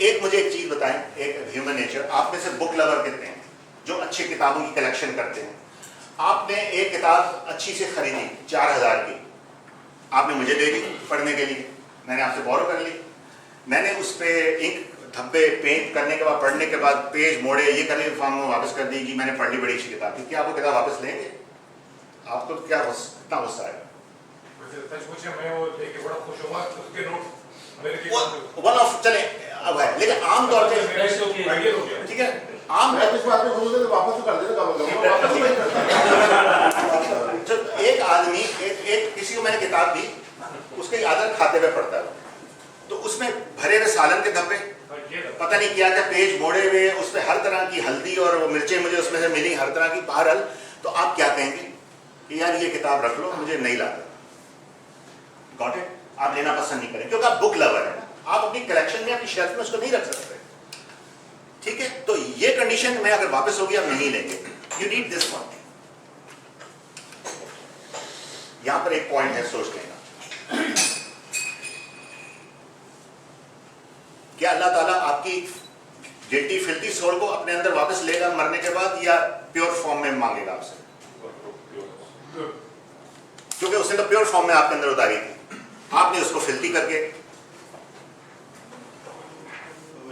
एक मुझे एक चीज बताएं, एक ह्यूमन नेचर, आप में से बुक लवर कितने हैं जो अच्छी किताबों की कलेक्शन करते हैं? आपने एक किताब अच्छी से खरीदी 4000 की, आपने मुझे दे दी पढ़ने के लिए, मैंने आपसे बोरो कर ली, मैंने उस पर इंक धब्बे पेंट करने के बाद, पढ़ने के बाद पेज मोड़े, ये कर फॉर्म में वापस कर दी कि मैंने पढ़ ली बड़ी अच्छी किताब थी, क्या आप वो किताब वापस लेंगे? आपको क्या कितना गुस्सा है? वन ऑफ चले अब है, लेकिन आमतौर पे ठीक है, आम वापस कर देना जब एक आदमी एक किसी को मैंने किताब दी, उसके आदत खाते हुए पढ़ता है, तो उसमें भरे हुए सालन के धब्बे, पता नहीं क्या क्या पेज मोड़े हुए, उस पर हर तरह की हल्दी और वो मिर्चें मुझे उसमें से मिली, हर तरह की बहरहाल, तो आप क्या कहेंगे कि यार ये किताब रख लो, मुझे नहीं लाता। Got it? आप लेना पसंद नहीं करें क्योंकि आप बुक लवर है, आप अपनी कलेक्शन में, अपनी शेल्फ में उसको नहीं रख सकते, ठीक है? तो ये कंडीशन में अगर वापस होगी आप नहीं लेंगे। You need this one. यहां पर एक पॉइंट है सोच लेना, क्या अल्लाह ताला आपकी गिल्टी फिल्टी सोल को अपने अंदर वापस लेगा मरने के बाद, या प्योर फॉर्म में मांगेगा आपसे? क्योंकि उसने तो प्योर फॉर्म में आपके अंदर उतारी थी, आपने उसको फिल्टी करके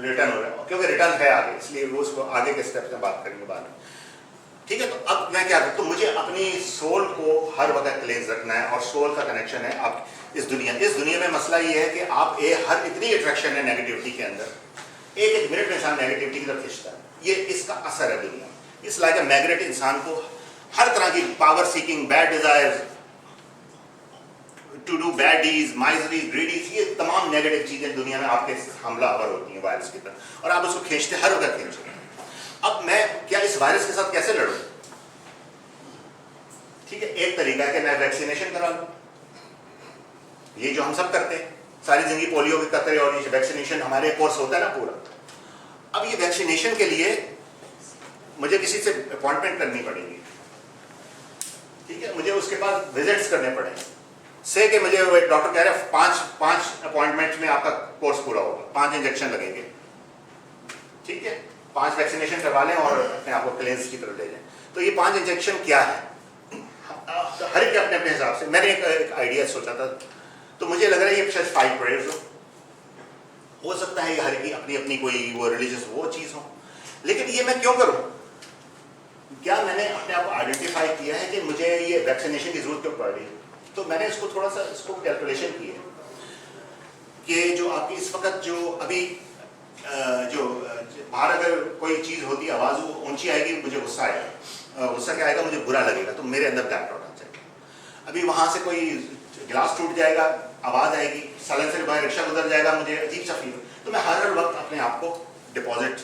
रिटर्न हो रहा है, क्योंकि रिटर्न है आगे, इसलिए वो उसको आगे के स्टेप में बात करेंगे बाद में, ठीक है? तो अब मैं क्या करूं, तो मुझे अपनी सोल को हर वक्त क्लींस रखना है, और सोल का कनेक्शन है आप इस दुनिया में। मसला ये है कि आप हर इतनी अट्रैक्शन है नेगेटिविटी के अंदर, एक एक मिनट में इंसान नेगेटिविटी की तरफ खींचता है, ये इसका असर है दुनिया। इस लाइक ए मैग्नेट इंसान को हर तरह की power seeking, bad desires, to do bad deeds, miseries, greedies, ये तमाम नेगेटिव चीजें दुनिया में आपके हमलावर होती हैं वायरस की तरह, और आप उसको खींचते, हर वक्त खींचते हैं। अब मैं क्या इस वायरस के साथ कैसे लड़ूं? ठीक है, एक तरीका है कि मैं वैक्सीनेशन करा लूं, ये जो हम सब करते हैं सारी जिंदगी, पोलियो के कतरे और ये वैक्सीनेशन हमारे कोर्स होता है ना पूरा। अब ये वैक्सीनेशन के लिए मुझे किसी से अपॉइंटमेंट करनी पड़ेगी, ठीक है? मुझे उसके पास विजिट्स करने पड़ेंगे, से कि मुझे वो डॉक्टर कह रहे हैं पांच अपॉइंटमेंट में आपका कोर्स पूरा होगा, 5 इंजेक्शन लगेंगे, ठीक है? 5 वैक्सीनेशन करवा लें और अपने आप को क्लींस की तरफ ले जाएं। तो ये 5 इंजेक्शन क्या है, हर एक अपने अपने हिसाब से। मैंने एक आइडिया सोचा था, तो मुझे लग रहा है ये शायद 5 प्रेयर्स हो सकता है, ये हर की अपनी अपनी कोई वो रिलीजियस वो चीज़ हो, लेकिन ये मैं क्यों करूं? क्या मैंने अपने आप को आइडेंटिफाई किया है कि मुझे ये वैक्सीनेशन की जरूरत क्यों पड़ रही है? तो मैंने इसको थोड़ा सा इसको कैलकुलेशन की है कि जो आपकी इस वक्त जो अभी जो बाहर अगर कोई चीज़ होती है, आवाज़ वो ऊंची आएगी, मुझे गुस्सा आएगा, गुस्सा क्या आएगा, मुझे बुरा लगेगा, तो मेरे अंदर ब्लैक आउट आ जाएगा। अभी वहाँ से कोई गिलास टूट जाएगा, आवाज़ आएगी, साइलेंसर के बाहर रिक्शा गुजर जाएगा, मुझे अजीब सा फील, तो मैं हर वक्त अपने आप को डिपॉजिट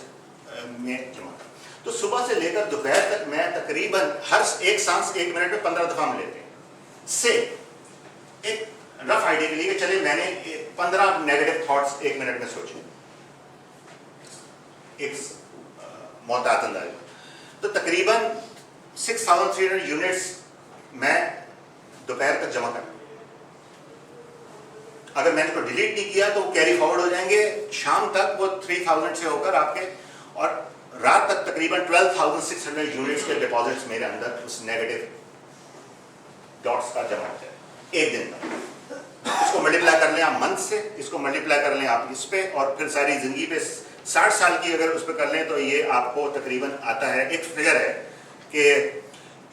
में जमा करता। तो सुबह से लेकर दोपहर तक मैं तकरीबन हर एक सांस 1 मिनट में 15 दफ़ा हम लेते हैं। से एक रफ आइडिया के लिए चले, मैंने 15 नेगेटिव थॉट्स 1 मिनट में सोचे, एक मोहतात अंदाज, तो तकरीबन 6300 यूनिट्स मैं दोपहर तक जमा कर। अगर मैंने इसको डिलीट नहीं किया तो कैरी फॉरवर्ड हो जाएंगे, शाम तक वो 3000 से होकर आपके, और रात तक तकरीबन 12,600 यूनिट्स के डिपॉजिट्स मेरे अंदर उस नेगेटिव डॉट्स का जमा हो जाए एक दिन तक। इसको मल्टीप्लाई कर लें आप मंथ से, इसको मल्टीप्लाई कर लें आप इस पे, और फिर सारी जिंदगी पे 60 साल की अगर उस पर कर लें तो ये आपको तकरीबन आता है, एक फिगर है कि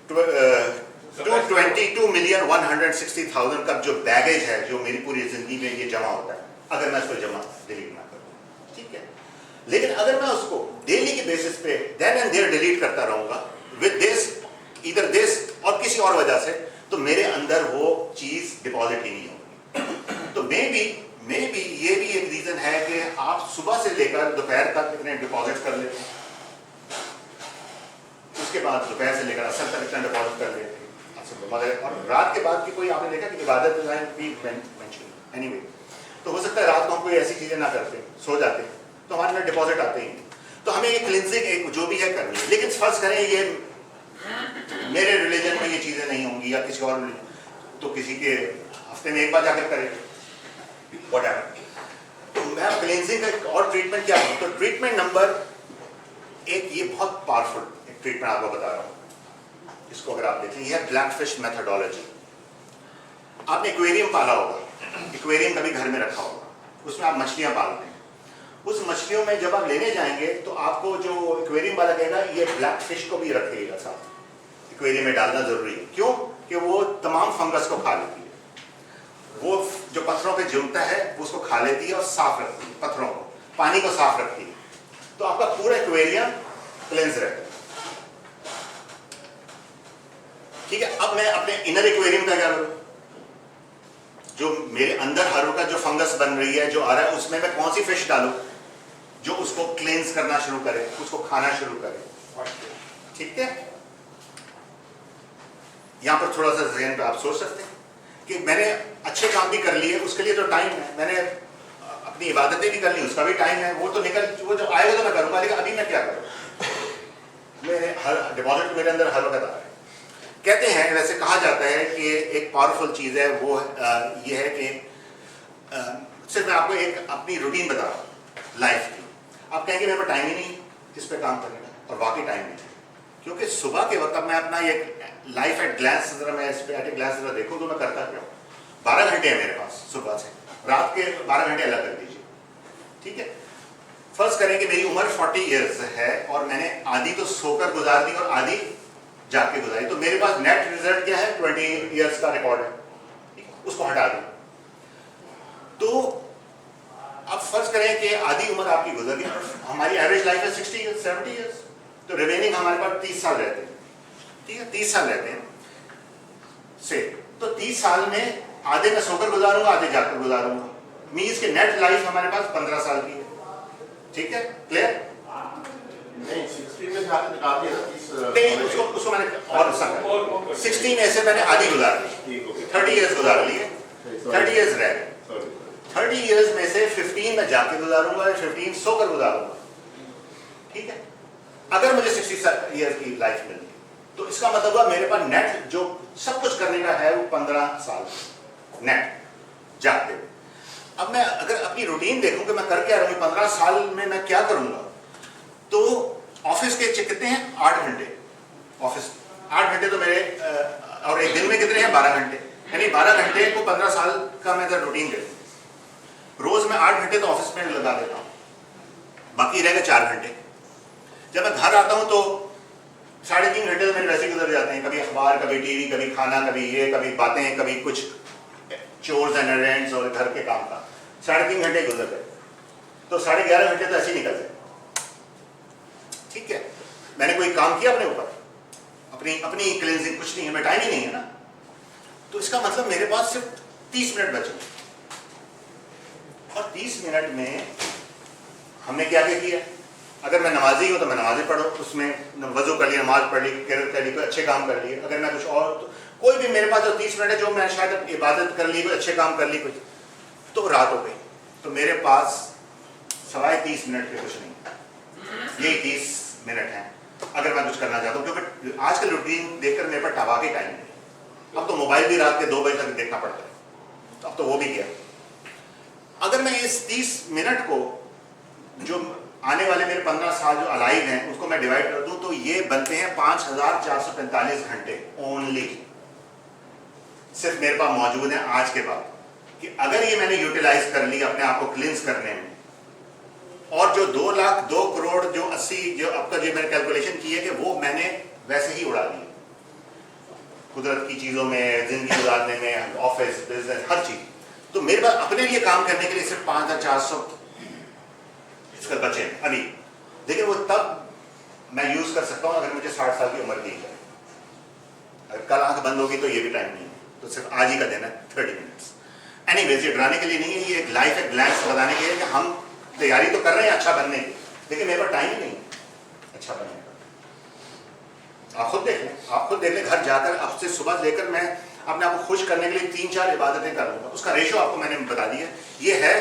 222,160,000 का जो बैगेज है जो मेरी पूरी जिंदगी में ये जमा होता है, अगर मैं इसको जमा डिलीट ना करूँ, ठीक है? लेकिन अगर मैं उसको डेली के बेसिस पे देन एंड देयर डिलीट करता रहूंगा विद दिस, इधर दिस और किसी और वजह से, तो मेरे अंदर वो चीज डिपॉजिट ही नहीं होगी। तो मे बी ये भी एक रीजन है कि आप सुबह से लेकर दोपहर तक इतने डिपॉजिट कर लेते हैं, उसके बाद दोपहर से लेकर असर तक इतना डिपॉजिट कर लेते हैं, मगर और रात के बाद की कोई आपने देखा कि इबादत मेंशन एनीवे, तो हो सकता है रात को हम कोई ऐसी चीजें ना करते, सो जाते हैं, तो हमारे में डिपॉजिट आते ही, तो हमें ये क्लिनजिंग एक जो भी है करनी है। लेकिन फर्ज करें ये मेरे रिलीजन में ये चीजें नहीं होंगी या किसी और तो किसी के हफ्ते में एक बार जाकर करें, व्हाटएवर। तो मैं क्लेंजिंग का एक और ट्रीटमेंट क्या है, तो ट्रीटमेंट नंबर एक, ये बहुत पावरफुल एक ट्रीटमेंट आपको बता रहा हूँ, इसको अगर आप देखें, ये है ब्लैक फिश मेथोडोलॉजी। आपने एक्वेरियम पाला होगा, एक्वेरियम कभी घर में रखा होगा, उसमें आप मछलियां पालते हैं। उस मछलियों में जब आप लेने जाएंगे तो आपको जो एक्वेरियम वाला कहेगा ये ब्लैक फिश को भी रखिएगा साथ, एक्वेरियम में डालना जरूरी है। क्यों? कि वो तमाम फंगस को खा लेती है, वो जो पत्थरों पे जमता है वो उसको खा लेती है और साफ रखती है, पत्थरों को, पानी को साफ रखती है, तो आपका पूरा एक्वेरियम क्लेंस रहता है। ठीक है, अब मैं अपने इनर एक्वेरियम का क्या करूं, जो मेरे अंदर हरों का जो फंगस बन रही है, जो आ रहा है, उसमें मैं कौन सी फिश डालूं जो उसको क्लेंस करना शुरू करे, उसको खाना शुरू करे। ठीक है, यहां पर थोड़ा सा ज़हन पे आप सोच सकते हैं कि मैंने अच्छे काम भी कर लिए, उसके लिए तो टाइम है, मैंने अपनी इबादतें भी कर ली, उसका भी टाइम है, वो तो निकल, वो जो आएगा तो मैं करूंगा, लेकिन अभी मैं क्या करूं, मेरे हर डिपॉजिट मेरे अंदर हर वक्त आ रहा है। कहते हैं, वैसे कहा जाता है कि एक पावरफुल चीज़ है वो ये है कि सिर्फ मैं आपको एक अपनी रूटीन बता रहा हूँ लाइफ की। आप कहेंगे मेरे पास टाइम ही नहीं इस पे काम करने का, और वाकई टाइम नहीं है, क्योंकि सुबह के वक्त अब मैं अपना ये लाइफ एट ग्लांस, जरा मैं इस पे एट ए ग्लांस जरा देखूँ तो मैं करता क्या हूँ। 12 घंटे है मेरे पास सुबह से, रात के 12 घंटे अलग कर दीजिए। ठीक है, फर्ज करें कि मेरी उम्र 40 ईयर्स है और मैंने आधी तो सोकर गुजार दी और आधी जाके गुजारी, तो मेरे पास नेट रिजल्ट क्या है, 20 ईयर्स का रिकॉर्ड है, उसको हटा दें। तो अब फर्ज करें कि आधी उम्र आपकी गुजर गई, हमारी एवरेज लाइफ है 60 ईयर्स, 70 ईयर्स, तो रिमेनिंग हमारे पास 30 साल रहते हैं। ठीक है, 30 साल रहते हैं से, तो 30 साल में आधे मैं सोकर गुजारूंगा, आधे जाकर गुजारूंगा, मींस के नेट लाइफ हमारे पास 15 साल की है। ठीक है, क्लियर? नहीं 60 में से आपने निकाल दिया ना 30 नहीं, उसको मैंने और 16 में से मैंने आधी गुजार ली, 30 ईयर्स गुजार लिए, 30 ईयर्स रह गए। 30 ईयर्स में से 15 में जाके गुजारूंगा, 15 सोकर गुजारूंगा। ठीक है, अगर मुझे 60 ईयर्स की लाइफ मिल गई तो इसका मतलब हुआ मेरे पास नेट जो सब कुछ करने का है वो 15 साल नेट जागते हुए। अब मैं अगर अपनी रूटीन देखूं कि मैं कर क्या रहा हूं 15 साल में, मैं क्या करूंगा, तो ऑफिस के कितने हैं, 8 घंटे ऑफिस, 8 घंटे तो मेरे और एक दिन में कितने हैं, 12 घंटे, यानी 12 घंटे को 15 साल का मैं अगर रूटीन देखूं, रोज मैं 8 घंटे तो ऑफिस में लगा देता हूं, बाकी रह गए 4 घंटे। जब मैं घर आता हूं तो 3.5 घंटे तो मेरे वैसे गुजर जाते हैं, कभी अखबार, कभी टीवी, कभी खाना, कभी ये, कभी बातें, कभी कुछ चोर्स एंड एरेंड्स और घर के काम का 3.5 घंटे गुजर गए, तो 11.5 घंटे तो ऐसे ही निकल गए। ठीक है, मैंने कोई काम किया अपने ऊपर, अपनी क्लींजिंग कुछ नहीं है, मैं टाइम ही नहीं है ना, तो इसका मतलब मेरे पास सिर्फ 30 मिनट बचे, और 30 मिनट में हमने क्या क्या किया। अगर मैं नमाजी हूँ तो मैं नमाज़ें पढ़ूँ, उसमें वजू कर लिया, नमाज पढ़ ली, किरात कर ली, कोई अच्छे काम कर लिए। अगर मैं कुछ और तो कोई भी मेरे पास जो 30 मिनट है जो मैं शायद इबादत कर ली, कोई अच्छे काम कर ली, कुछ तो रात हो गई, तो मेरे पास सवाए 30 मिनट के कुछ नहीं, यही 30 मिनट हैं अगर मैं कुछ करना चाहता हूँ, क्योंकि आज का रूटीन देखकर मेरे पर टवा के टाइम नहीं। अब तो मोबाइल भी रात के 2 बजे तक देखना पड़ता है, तो अब तो वो भी गया। अगर मैं इस 30 मिनट को जो आने वाले मेरे 15 साल जो अलाइव हैं उसको मैं डिवाइड कर दूं तो ये बनते हैं 5445 घंटे ओनली, सिर्फ मेरे पास मौजूद है आज के बाद, कि अगर ये मैंने यूटिलाइज कर ली अपने आप को क्लींस करने में, और जो 2 लाख 2 करोड़ जो 80 जो अब तक जो मैंने कैलकुलेशन की है कि वो मैंने वैसे ही उड़ा दी कुदरत की चीज़ों में, जिंदगी गुजारने में, ऑफिस, बिजनेस, हर चीज़, तो मेरे पास अपने लिए काम करने के लिए सिर्फ 5400 इसका बचे अभी, लेकिन वो तब मैं यूज कर सकता हूं अगर मुझे 60 साल की उम्र दी जाए। अगर कल आंख बंद होगी तो ये भी टाइम नहीं है, तो सिर्फ आज ही का दिन है 30 मिनट्स। एनीवेज, ये डराने के लिए नहीं है, ये एक लाइफ एक ग्लैंस बताने के लिए कि हम तैयारी तो कर रहे हैं अच्छा बनने की, लेकिन मेरे पास टाइम ही नहीं है अच्छा बनने का। आप खुद देख लें, आप खुद देख लें, घर जाकर अब से सुबह लेकर मैं अपने आप को खुश करने के लिए 3-4 इबादतें कर लूँगा, उसका रेशो आपको मैंने बता दिया, ये है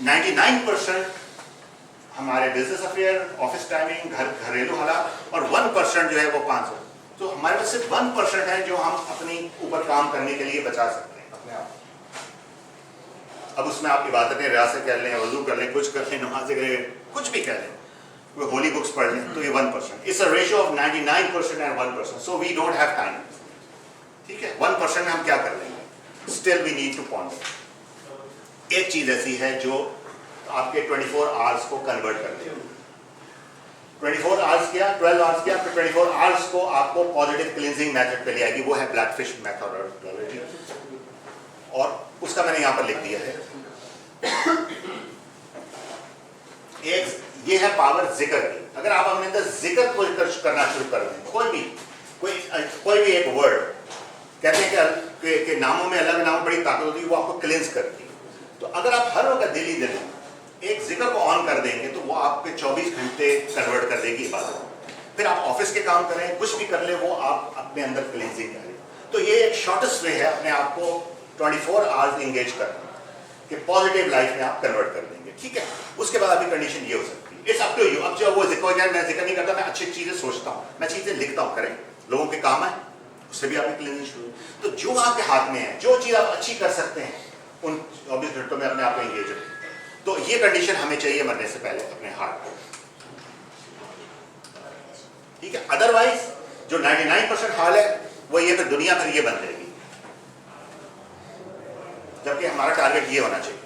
99% हमारे बिजनेस अफेयर, ऑफिस टाइमिंग, घरेलू हालात, और 1% जो है वो 500। तो हमारे पास सिर्फ 1% है जो हम अपनी ऊपर काम करने के लिए बचा सकते हैं अपने आप। अब उसमें आप इबादतें रियासत कर लें, वजू कर लें, कुछ कर लें, नमाज करें, कुछ भी कर लें, कोई होली बुक्स पढ़ लें, तो ये 1%। It's a ratio of 99% and 1%, so we don't have time. ठीक है, 1% में हम क्या कर लेंगे? Still we need to ponder. एक चीज ऐसी है जो आपके 24 आवर्स को कन्वर्ट कर देगी। 24 आवर्स किया, 12 आवर्स किया, फिर 24 आवर्स को आपको पॉजिटिव क्लींजिंग मेथड पे ले आएगी, वो है ब्लैकफिश मेथोडोलॉजी, और उसका मैंने यहां पर लिख दिया है। एक ये है पावर जिक्र की। अगर आप अपने अंदर जिक्र को करना शुरू कर दें, कोई भी एक वर्ड, कहते हैं कि नामों में अल्लाह के नामों बड़ी ताकत होती है, वो आपको क्लेंस करती है। तो अगर आप हर वक्त दिल ही दिल एक जिक्र को ऑन कर देंगे तो वो आपके 24 घंटे कन्वर्ट कर देगी इबादत। फिर आप ऑफिस के काम करें, कुछ भी कर ले, वो आप अपने अंदर क्लींजिंग करें। तो ये एक शॉर्टेस्ट वे है अपने आप को 24 आवर्स इंगेज करना, कि पॉजिटिव लाइफ में आप कन्वर्ट कर देंगे। ठीक है, उसके बाद अभी कंडीशन ये हो सकती है, इट्स अप टू यू। अब जो वो जिक्र हो जाए, मैं जिक्र नहीं करता, मैं अच्छी चीजें सोचता हूँ, मैं चीजें लिखता हूँ, करें, लोगों के काम है, उससे भी आपकी क्लीनिंग शुरू। तो जो आपके हाथ में है, जो चीज आप अच्छी कर सकते हैं, उन 24 घंटों में अपने आप को एंगेज रखें। तो ये कंडीशन हमें चाहिए मरने से पहले अपने हार्ट। ठीक है, अदरवाइज जो 99% हाल है वो ये, फिर दुनिया भर ये बन जाएगी, जबकि हमारा टारगेट ये होना चाहिए।